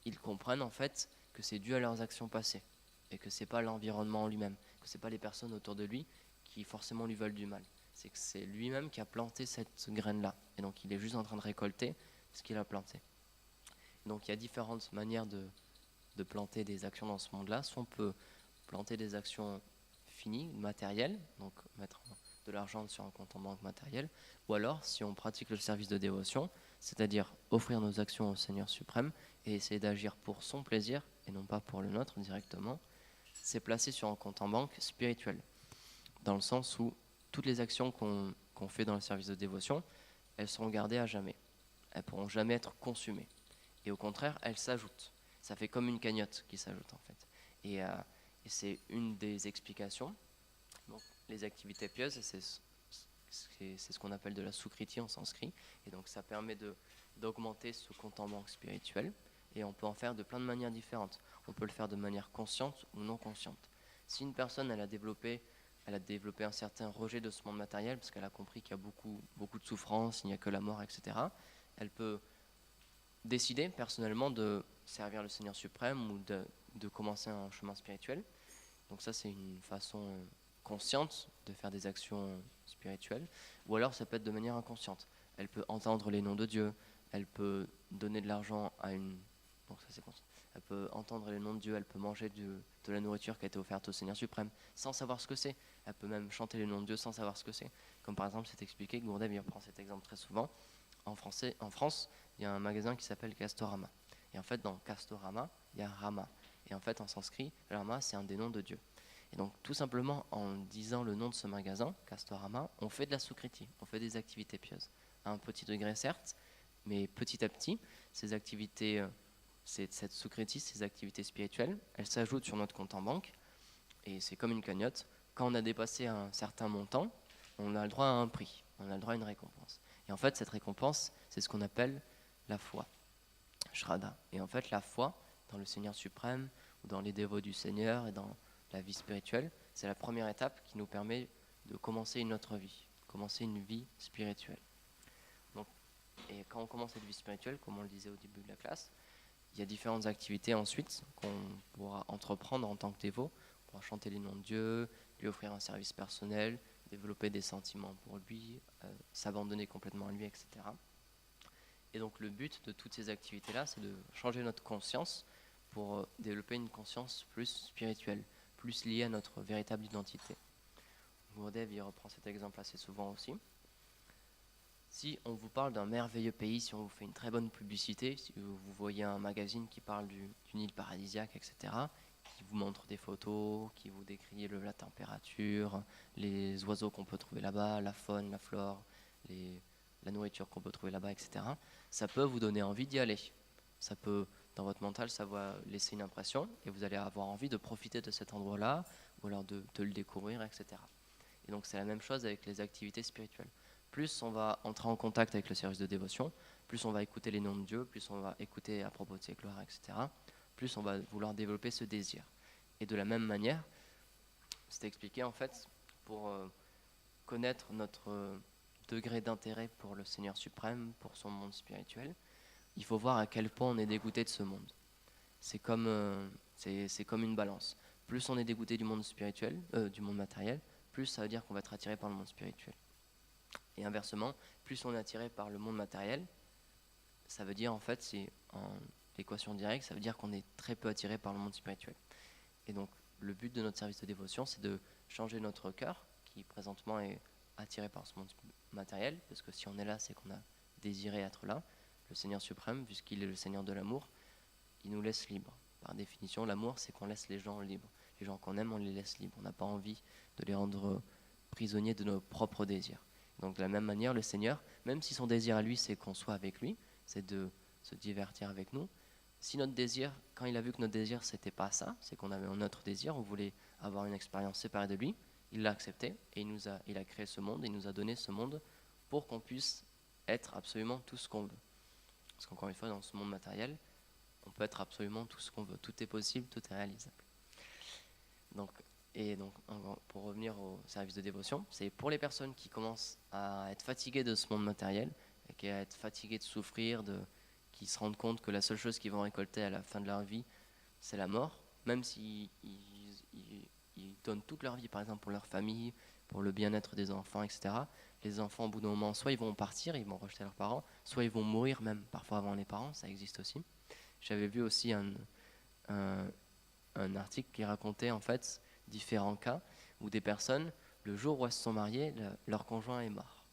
ils comprennent en fait que c'est dû à leurs actions passées et que c'est pas l'environnement en lui-même, que c'est pas les personnes autour de lui qui forcément lui veulent du mal. C'est que c'est lui-même qui a planté cette graine-là. Et donc il est juste en train de récolter ce qu'il a planté. Donc il y a différentes manières de planter des actions dans ce monde-là. Soit on peut planter des actions finies, matérielles, donc mettre de l'argent sur un compte en banque matériel, ou alors si on pratique le service de dévotion, c'est-à-dire offrir nos actions au Seigneur suprême et essayer d'agir pour son plaisir et non pas pour le nôtre directement, c'est placé sur un compte en banque spirituel, dans le sens où toutes les actions qu'on fait dans le service de dévotion, elles seront gardées à jamais. Elles ne pourront jamais être consumées. Et au contraire, elles s'ajoutent. Ça fait comme une cagnotte qui s'ajoute en fait. Et c'est une des explications. Donc, les activités pieuses, c'est ce qu'on appelle de la sukriti en sanskrit. Et donc ça permet d'augmenter ce compte en banque spirituel. Et on peut en faire de plein de manières différentes. On peut le faire de manière consciente ou non consciente. Si une personne elle a développé un certain rejet de ce monde matériel, parce qu'elle a compris qu'il y a beaucoup de souffrance, il n'y a que la mort, etc., elle peut décider personnellement de servir le Seigneur suprême ou de commencer un chemin spirituel. Donc ça, c'est une façon consciente de faire des actions spirituelles. Ou alors, ça peut être de manière inconsciente. Elle peut entendre les noms de Dieu, elle peut donner de l'argent à une... Donc ça, c'est conscient. Elle peut entendre les noms de Dieu, elle peut manger de la nourriture qui a été offerte au Seigneur suprême sans savoir ce que c'est. Elle peut même chanter les noms de Dieu sans savoir ce que c'est. Comme par exemple, c'est expliqué, Gourdev il reprend cet exemple très souvent. En France, il y a un magasin qui s'appelle Castorama. Et en fait, dans Castorama, il y a Rama. Et en fait, en sanskrit, Rama, c'est un des noms de Dieu. Et donc, tout simplement, en disant le nom de ce magasin, Castorama, on fait de la sukriti, on fait des activités pieuses. À un petit degré, certes, mais petit à petit, ces activités, cette sukriti, ces activités spirituelles, elles s'ajoutent sur notre compte en banque. Et c'est comme une cagnotte. Quand on a dépassé un certain montant, on a le droit à un prix, on a le droit à une récompense. Et en fait, cette récompense, c'est ce qu'on appelle la foi, Shraddha. Et en fait, la foi dans le Seigneur suprême, ou dans les dévots du Seigneur et dans la vie spirituelle, c'est la première étape qui nous permet de commencer une autre vie, commencer une vie spirituelle. Donc, et quand on commence cette vie spirituelle, comme on le disait au début de la classe, il y a différentes activités ensuite qu'on pourra entreprendre en tant que dévot. On pourra chanter les noms de Dieu, lui offrir un service personnel, développer des sentiments pour lui, s'abandonner complètement à lui, etc. Et donc le but de toutes ces activités-là, c'est de changer notre conscience pour développer une conscience plus spirituelle, plus liée à notre véritable identité. Gurudev il reprend cet exemple assez souvent aussi. Si on vous parle d'un merveilleux pays, si on vous fait une très bonne publicité, si vous voyez un magazine qui parle d'une île paradisiaque, etc., qui vous montre des photos, qui vous décrit la température, les oiseaux qu'on peut trouver là-bas, la faune, la flore, la nourriture qu'on peut trouver là-bas, etc., ça peut vous donner envie d'y aller. Ça peut, dans votre mental, ça va laisser une impression et vous allez avoir envie de profiter de cet endroit-là ou alors de le découvrir, etc. Et donc c'est la même chose avec les activités spirituelles. Plus on va entrer en contact avec le service de dévotion, plus on va écouter les noms de Dieu, plus on va écouter à propos de ses gloires, etc., plus on va vouloir développer ce désir. Et de la même manière, c'est expliqué en fait, pour connaître notre degré d'intérêt pour le Seigneur suprême, pour son monde spirituel, il faut voir à quel point on est dégoûté de ce monde. C'est comme une balance. Plus on est dégoûté du monde spirituel, du monde matériel, plus ça veut dire qu'on va être attiré par le monde spirituel. Et inversement, plus on est attiré par le monde matériel, ça veut dire en fait, c'est en équation directe, ça veut dire qu'on est très peu attiré par le monde spirituel. Et donc le but de notre service de dévotion, c'est de changer notre cœur, qui présentement est attiré par ce monde matériel, parce que si on est là, c'est qu'on a désiré être là. Le Seigneur suprême, puisqu'il est le Seigneur de l'amour, il nous laisse libres. Par définition, l'amour, c'est qu'on laisse les gens libres. Les gens qu'on aime, on les laisse libres. On n'a pas envie de les rendre prisonniers de nos propres désirs. Donc de la même manière, le Seigneur, même si son désir à lui, c'est qu'on soit avec lui, c'est de se divertir avec nous, si notre désir, quand il a vu que notre désir, c'était pas ça, c'est qu'on avait un autre désir, on voulait avoir une expérience séparée de lui, il l'a accepté et il a créé ce monde, il nous a donné ce monde pour qu'on puisse être absolument tout ce qu'on veut. Parce qu'encore une fois, dans ce monde matériel, on peut être absolument tout ce qu'on veut. Tout est possible, tout est réalisable. Donc, Et donc, pour revenir au service de dévotion, c'est pour les personnes qui commencent à être fatiguées de ce monde matériel, et qui à être fatiguées de souffrir, qui se rendent compte que la seule chose qu'ils vont récolter à la fin de leur vie, c'est la mort, même s'ils ils donnent toute leur vie, par exemple, pour leur famille, pour le bien-être des enfants, etc. Les enfants, au bout d'un moment, soit ils vont partir, ils vont rejeter leurs parents, soit ils vont mourir même, parfois avant les parents, ça existe aussi. J'avais vu aussi un, un article qui racontait en fait différents cas où des personnes, le jour où elles se sont mariées, leur conjoint est mort.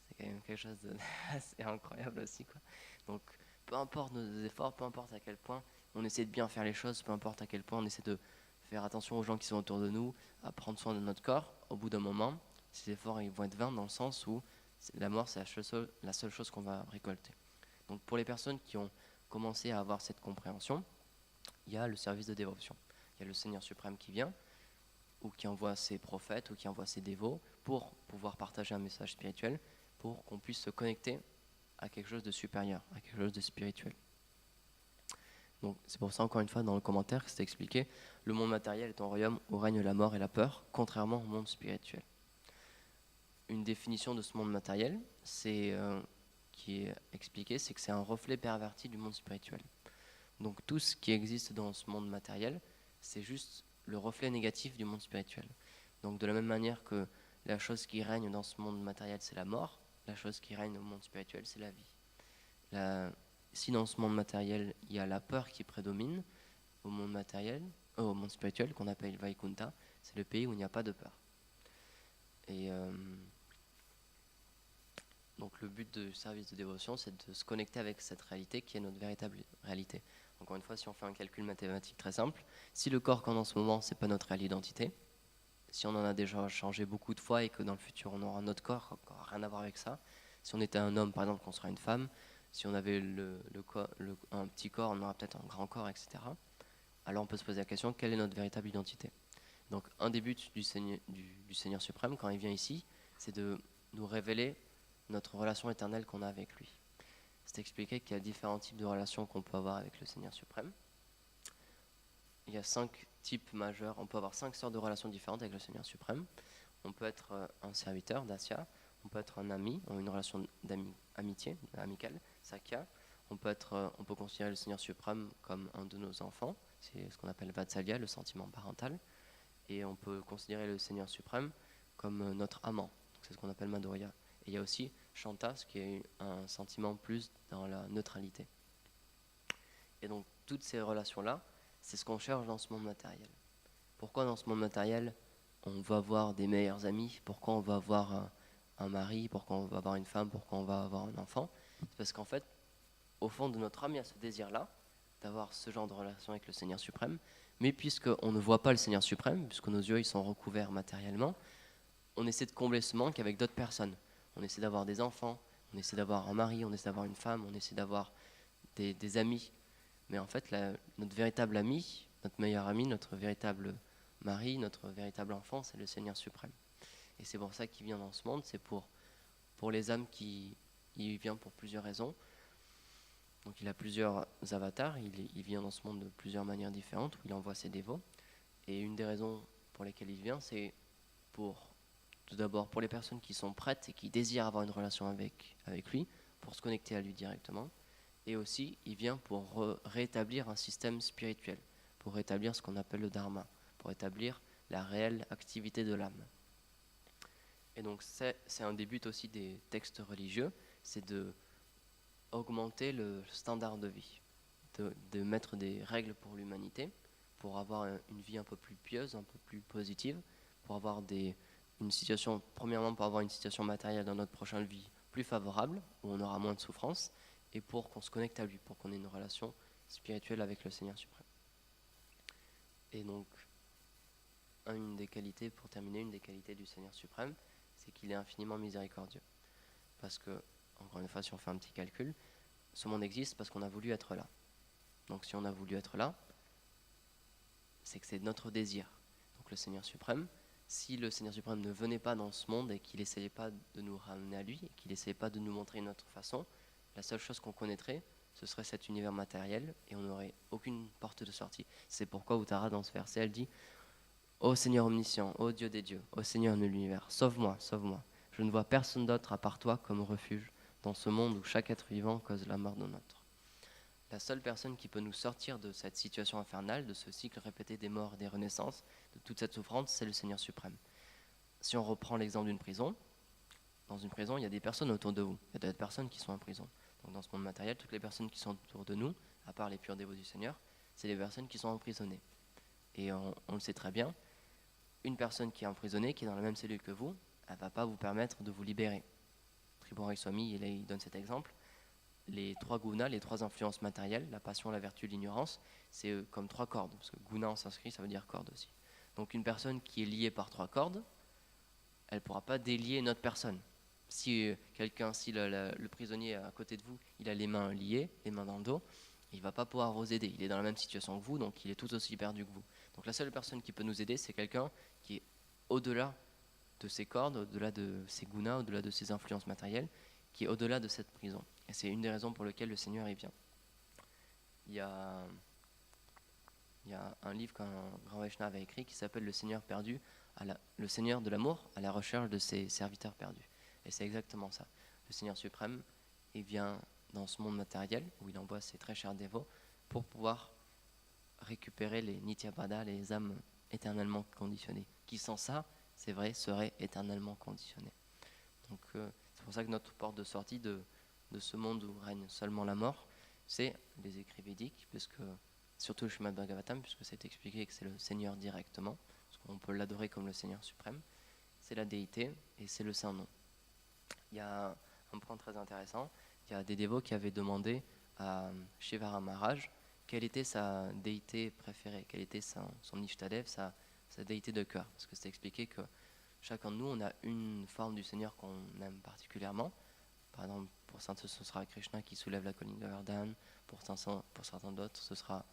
C'est quand même quelque chose d'assez incroyable aussi, quoi. Donc, peu importe nos efforts, peu importe à quel point on essaie de bien faire les choses, peu importe à quel point on essaie de faire attention aux gens qui sont autour de nous, à prendre soin de notre corps, au bout d'un moment, ces efforts ils vont être vains dans le sens où la mort, c'est la seule chose qu'on va récolter. Donc, pour les personnes qui ont commencé à avoir cette compréhension, il y a le service de dévotion. Il y a le Seigneur suprême qui vient, ou qui envoie ses prophètes, ou qui envoie ses dévots, pour pouvoir partager un message spirituel, pour qu'on puisse se connecter à quelque chose de supérieur, à quelque chose de spirituel. Donc c'est pour ça, encore une fois, dans le commentaire, c'est expliqué, le monde matériel est un royaume où règne la mort et la peur, contrairement au monde spirituel. Une définition de ce monde matériel, qui est expliquée, c'est que c'est un reflet perverti du monde spirituel. Donc tout ce qui existe dans ce monde matériel, c'est juste le reflet négatif du monde spirituel. Donc de la même manière que la chose qui règne dans ce monde matériel, c'est la mort, la chose qui règne au monde spirituel, c'est la vie. Si dans ce monde matériel, il y a la peur qui prédomine, au monde matériel, au monde spirituel, qu'on appelle Vaikunta, c'est le pays où il n'y a pas de peur. Et donc le but du service de dévotion, c'est de se connecter avec cette réalité qui est notre véritable réalité. Encore une fois, si on fait un calcul mathématique très simple, si le corps qu'on a en ce moment, c'est pas notre réelle identité, si on en a déjà changé beaucoup de fois et que dans le futur on aura un autre corps, encore rien à voir avec ça, si on était un homme par exemple qu'on sera une femme, si on avait un petit corps, on aura peut-être un grand corps, etc. Alors on peut se poser la question, quelle est notre véritable identité? Donc un des buts du Seigneur suprême quand il vient ici, c'est de nous révéler notre relation éternelle qu'on a avec lui. C'est expliqué qu'il y a différents types de relations qu'on peut avoir avec le Seigneur suprême. Il y a 5 types majeurs. On peut avoir 5 sortes de relations différentes avec le Seigneur suprême. On peut être un serviteur, Dasya. On peut être un ami, une relation d'amitié, amicale, Sakya. On peut considérer le Seigneur suprême comme un de nos enfants. C'est ce qu'on appelle Vatsalya, le sentiment parental. Et on peut considérer le Seigneur suprême comme notre amant. C'est ce qu'on appelle Madhurya. Et il y a aussi Shanta, ce qui est un sentiment plus dans la neutralité. Et donc toutes ces relations-là, c'est ce qu'on cherche dans ce monde matériel. Pourquoi dans ce monde matériel, on va avoir des meilleurs amis? Pourquoi on va avoir un mari? Pourquoi on va avoir une femme? Pourquoi on va avoir un enfant? C'est parce qu'en fait, au fond de notre âme, il y a ce désir-là, d'avoir ce genre de relation avec le Seigneur suprême. Mais puisqu'on ne voit pas le Seigneur suprême, puisque nos yeux ils sont recouverts matériellement, on essaie de combler ce manque avec d'autres personnes. On essaie d'avoir des enfants, on essaie d'avoir un mari, on essaie d'avoir une femme, on essaie d'avoir des amis. Mais en fait, notre véritable ami, notre meilleur ami, notre véritable mari, notre véritable enfant, c'est le Seigneur suprême. Et c'est pour ça qu'il vient dans ce monde, c'est pour les âmes il vient pour plusieurs raisons. Donc il a plusieurs avatars, il vient dans ce monde de plusieurs manières différentes, où il envoie ses dévots. Et une des raisons pour lesquelles il vient, c'est tout d'abord pour les personnes qui sont prêtes et qui désirent avoir une relation avec lui, pour se connecter à lui directement. Et aussi, il vient pour rétablir un système spirituel, pour rétablir ce qu'on appelle le dharma, pour rétablir la réelle activité de l'âme. Et donc c'est un des buts aussi des textes religieux, c'est de augmenter le standard de vie, de mettre des règles pour l'humanité, pour avoir une vie un peu plus pieuse, un peu plus positive, pour avoir une situation, premièrement pour avoir une situation matérielle dans notre prochaine vie plus favorable, où on aura moins de souffrance, et pour qu'on se connecte à lui, pour qu'on ait une relation spirituelle avec le Seigneur suprême. Et donc, une des qualités, pour terminer, une des qualités du Seigneur suprême, c'est qu'il est infiniment miséricordieux. Parce que, encore une fois, si on fait un petit calcul, ce monde existe parce qu'on a voulu être là. Donc si on a voulu être là, c'est que c'est notre désir. Donc le Seigneur suprême, si le Seigneur suprême ne venait pas dans ce monde et qu'il n'essayait pas de nous ramener à lui, et qu'il n'essayait pas de nous montrer une autre façon, la seule chose qu'on connaîtrait, ce serait cet univers matériel et on n'aurait aucune porte de sortie. C'est pourquoi Uttara, dans ce verset, elle dit Ô Seigneur omniscient, ô Dieu des dieux, ô Seigneur de l'univers, sauve-moi, sauve-moi. Je ne vois personne d'autre à part toi comme refuge dans ce monde où chaque être vivant cause la mort d'un autre. La seule personne qui peut nous sortir de cette situation infernale, de ce cycle répété des morts et des renaissances, de toute cette souffrance, c'est le Seigneur suprême. Si on reprend l'exemple d'une prison, dans une prison, il y a des personnes autour de vous. Il y a d'autres personnes qui sont en prison. Donc dans ce monde matériel, toutes les personnes qui sont autour de nous, à part les purs dévots du Seigneur, c'est les personnes qui sont emprisonnées. Et on le sait très bien, une personne qui est emprisonnée, qui est dans la même cellule que vous, elle ne va pas vous permettre de vous libérer. Tribhuvan Swami, il donne cet exemple. Les 3 gunas, les 3 influences matérielles, la passion, la vertu, l'ignorance, c'est comme 3 cordes. Parce que guna en sanskrit, ça veut dire corde aussi. Donc une personne qui est liée par 3 cordes, elle ne pourra pas délier une autre personne. Si le prisonnier à côté de vous, il a les mains liées, les mains dans le dos, il ne va pas pouvoir vous aider. Il est dans la même situation que vous, donc il est tout aussi perdu que vous. Donc la seule personne qui peut nous aider, c'est quelqu'un qui est au-delà de ses cordes, au-delà de ses gunas, au-delà de ses influences matérielles, qui est au-delà de cette prison. Et c'est une des raisons pour lesquelles le Seigneur y vient. Il y a un livre qu'un grand Vaishnava a écrit qui s'appelle Le Seigneur perdu, le Seigneur de l'amour à la recherche de ses serviteurs perdus. Et c'est exactement ça. Le Seigneur suprême, il vient dans ce monde matériel où il envoie ses très chers dévots pour pouvoir récupérer les nityapada, les âmes éternellement conditionnées, qui sans ça, c'est vrai, seraient éternellement conditionnées. Donc c'est pour ça que notre porte de sortie de ce monde où règne seulement la mort, c'est les écrits védiques, puisque, surtout le Srimad Bhagavatam, puisque c'est expliqué que c'est le Seigneur directement, parce qu'on peut l'adorer comme le Seigneur suprême, c'est la déité et c'est le saint nom. Il y a un point très intéressant, il y a des dévots qui avaient demandé à Shivara Maharaj quelle était sa déité préférée, quelle était son Ishtadev, sa déité de cœur, parce que c'est expliqué que chacun de nous, on a une forme du Seigneur qu'on aime particulièrement. Par exemple, pour certains, ce sera Krishna qui soulève la colline de Verdun. Pour certains d'autres, ce sera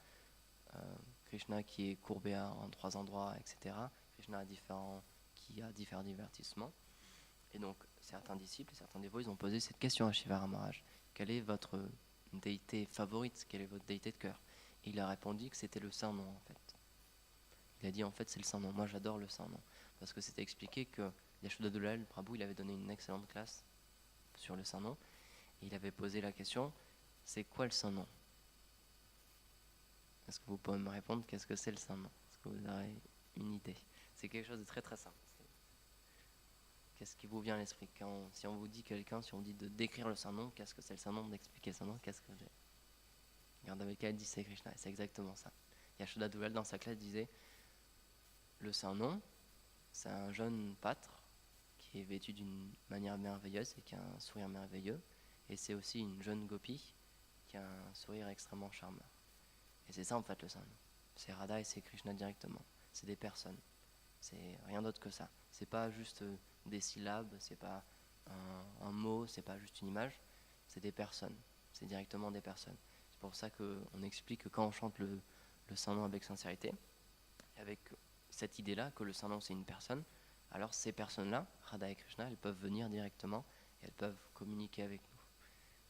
Krishna qui est courbé en 3 endroits, etc. Krishna qui a différents divertissements. Et donc, certains disciples, certains dévots, ils ont posé cette question à Shivara Maharaj. Quelle est votre déité favorite? Quelle est votre déité de cœur? Et il a répondu que c'était le Saint-Nom, en fait. Il a dit, en fait, c'est le Saint-Nom. Moi, j'adore le Saint-Nom. Parce que c'était expliqué que Yashoda Dalal Prabhu, il avait donné une excellente classe sur le Saint-Nom. Et il avait posé la question, c'est quoi le Saint-Nom? Est-ce que vous pouvez me répondre, qu'est-ce que c'est le Saint-Nom? Est-ce que vous avez une idée? C'est quelque chose de très très simple. Qu'est-ce qui vous vient à l'esprit si on vous dit si on vous dit de décrire le Saint-Nom, qu'est-ce que c'est le Saint-Nom, d'expliquer le Saint-Nom, qu'est-ce que j'ai? Regarde avec elle dit c'est Krishna, c'est exactement ça. Yashoda Dalal dans sa classe disait, le Saint-Nom, c'est un jeune pâtre qui est vêtu d'une manière merveilleuse et qui a un sourire merveilleux. Et c'est aussi une jeune gopi qui a un sourire extrêmement charmeur. Et c'est ça en fait le Saint-Nom. C'est Radha et c'est Krishna directement. C'est des personnes. C'est rien d'autre que ça. C'est pas juste des syllabes, c'est pas un mot, c'est pas juste une image. C'est des personnes. C'est directement des personnes. C'est pour ça qu'on explique que quand on chante le Saint-Nom avec sincérité, avec cette idée-là que le Saint-Nom c'est une personne, alors ces personnes-là, Radha et Krishna, elles peuvent venir directement et elles peuvent communiquer avec nous.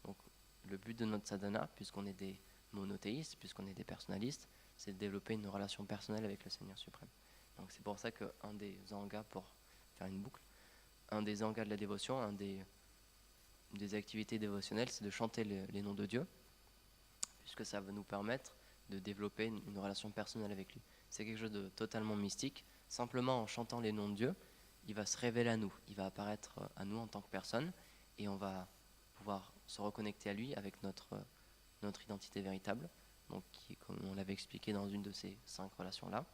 Donc le but de notre sadhana, puisqu'on est des monothéistes, puisqu'on est des personnalistes, c'est de développer une relation personnelle avec le Seigneur suprême. Donc c'est pour ça qu'un des angas, pour faire une boucle, un des angas de la dévotion, des activités dévotionnelles, c'est de chanter les noms de Dieu, puisque ça va nous permettre de développer une relation personnelle avec lui. C'est quelque chose de totalement mystique. Simplement en chantant les noms de Dieu, il va se révéler à nous, il va apparaître à nous en tant que personne, et on va pouvoir se reconnecter à lui avec notre identité véritable, donc qui, comme on l'avait expliqué dans une de ces 5 relations-là.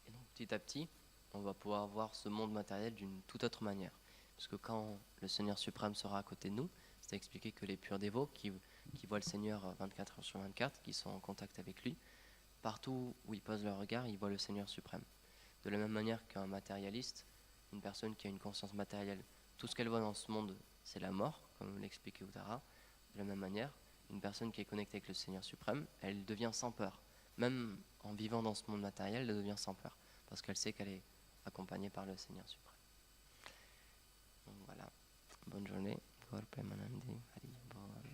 Et donc petit à petit, on va pouvoir voir ce monde matériel d'une toute autre manière. Parce que quand le Seigneur suprême sera à côté de nous, c'est expliqué que les purs dévots qui voient le Seigneur 24 heures sur 24, qui sont en contact avec lui, partout où ils posent leur regard, ils voient le Seigneur suprême. De la même manière qu'un matérialiste, une personne qui a une conscience matérielle, tout ce qu'elle voit dans ce monde, c'est la mort, comme l'expliquait Uttara. De la même manière, une personne qui est connectée avec le Seigneur suprême, elle devient sans peur. Même en vivant dans ce monde matériel, elle devient sans peur, parce qu'elle sait qu'elle est accompagnée par le Seigneur suprême. Donc voilà, bonne journée. Gaur Premanandi, Hari Bol.